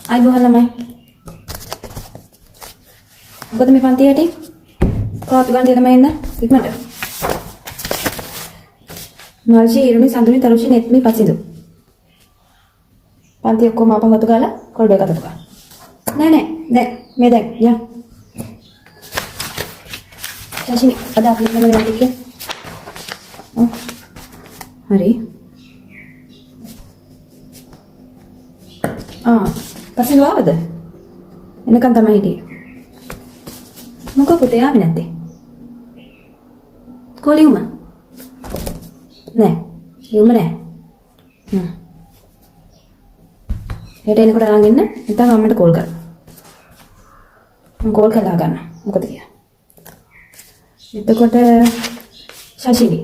අයිබෝහන් ළමයි. මොකද මේ පන්ති යටි? කාටු ගන්න දෙනම එන්න ඉක්මනට. මාල්ෂි ඉරුනි සඳුනි තරුෂි නෙත්මි පසිදු. පන්ති ඔක්කොම අප හොතු ගාලා කොල්ඩේ කතා කරා. නෑ මේ දැන් යා. ශාෂි අද අපි මොනවද කරන්නේ? හරි. පස්සේ ආවද? එනකන් තමයි හිටියේ. මොකෝ පුතේ ආවේ නැත්තේ? කොලියුම? නෑ. ලියුම නෑ. හෙට එනකොට අරන් එන්න. නැත්නම් අම්මට කෝල් කරන්න. මම කෝල් කරලා ගන්න. මොකද කියන්නේ? එතකොට ශාෂිනි.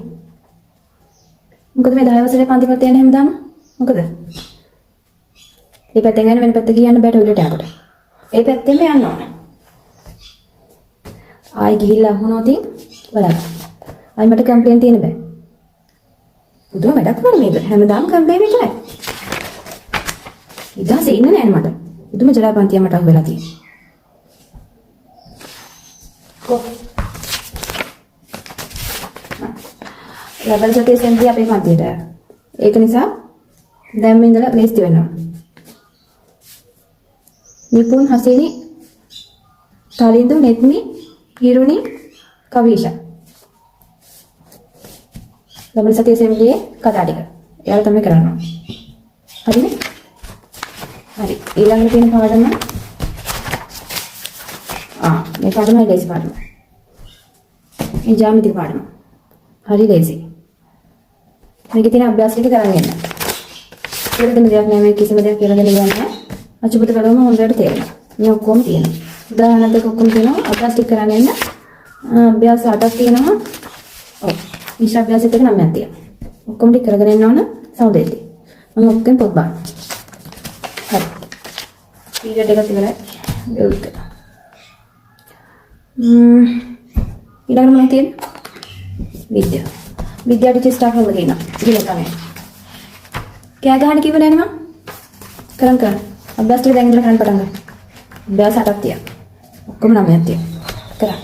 මොකද මේ 10 වසරේ පන්ති පත් යන්නේ හැමදාම? මොකද? මේ පැත්තෙන් යන වෙන පැත්ත කියන්න බෑ ටොයිලට් යනකොට. ඒ පැත්තෙන්ම යන්න ඕන. ආයි ගිහිල්ලා වුණොත් බලන්න. ආයි මට කම්ප්ලේන් තියෙන්න බෑ. බුදුම වැඩක් නෑ මේක. හැමදාම කම්ප්ලේන් විතරයි. ඉදාසේ ඉන්න නෑ මට. බුදුම ජරාපන්තිය මට අහු වෙලා තියෙන්නේ. කො ලබල් සතියේ සෙන්දී අපේ පන්තියට. ඒක නිසා දැන් මේ ඉඳලා ලේස්ති වෙනවා. නිපුන් හසිනි තලින්දු නෙත්මි හිරුනි කවිෂා. ලබල් සතියේ සෙන්දී කතා ටික. එයාලා තමයි කරන්නේ. හරිද? හරි. ඊළඟට තියෙන පාඩම මේ පාඩමයි ලේසි පාඩම. මේ ජ්‍යාමිතික පාඩම. හරි ලේසි. මේකේ තියෙන අභ්‍යාස ටික කරන් යන්න. කියලා දෙන්න දෙයක් නෑ මේ කිසිම දෙයක් කියලා දෙන්න ගන්න. අචුපත බලවම හොඳට තේරෙනවා. මේ ඔක්කොම තියෙනවා. උදාහරණ දෙක ඔක්කොම තියෙනවා. අභ්‍යාස ටික කරන් යන්න. අභ්‍යාස 8ක් තියෙනවා. ඔව්. විෂය අභ්‍යාස දෙක 9ක් තියෙනවා. ඔක්කොම ටික කරගෙන යන්න ඕන සමුදේදී. මම ඔක්කොම පොත් බලන්න. හරි. පීරියඩ් එක ඉවරයි. ඒක. ඊළඟට මොනවද තියෙන්නේ? විද්‍යාව. විද්‍යාවට චෙස්ටාක් වල කියනවා. ඉතින් තමයි. කෑ ගහන්න කිව්ව නෑනේ මම. කරන්. අභ්‍යාස ටික දැන් ඉඳලා කරන්න පටන් ගන්න. අභ්‍යාස 8ක් තියෙනවා. ඔක්කොම 9ක් තියෙනවා. කරා.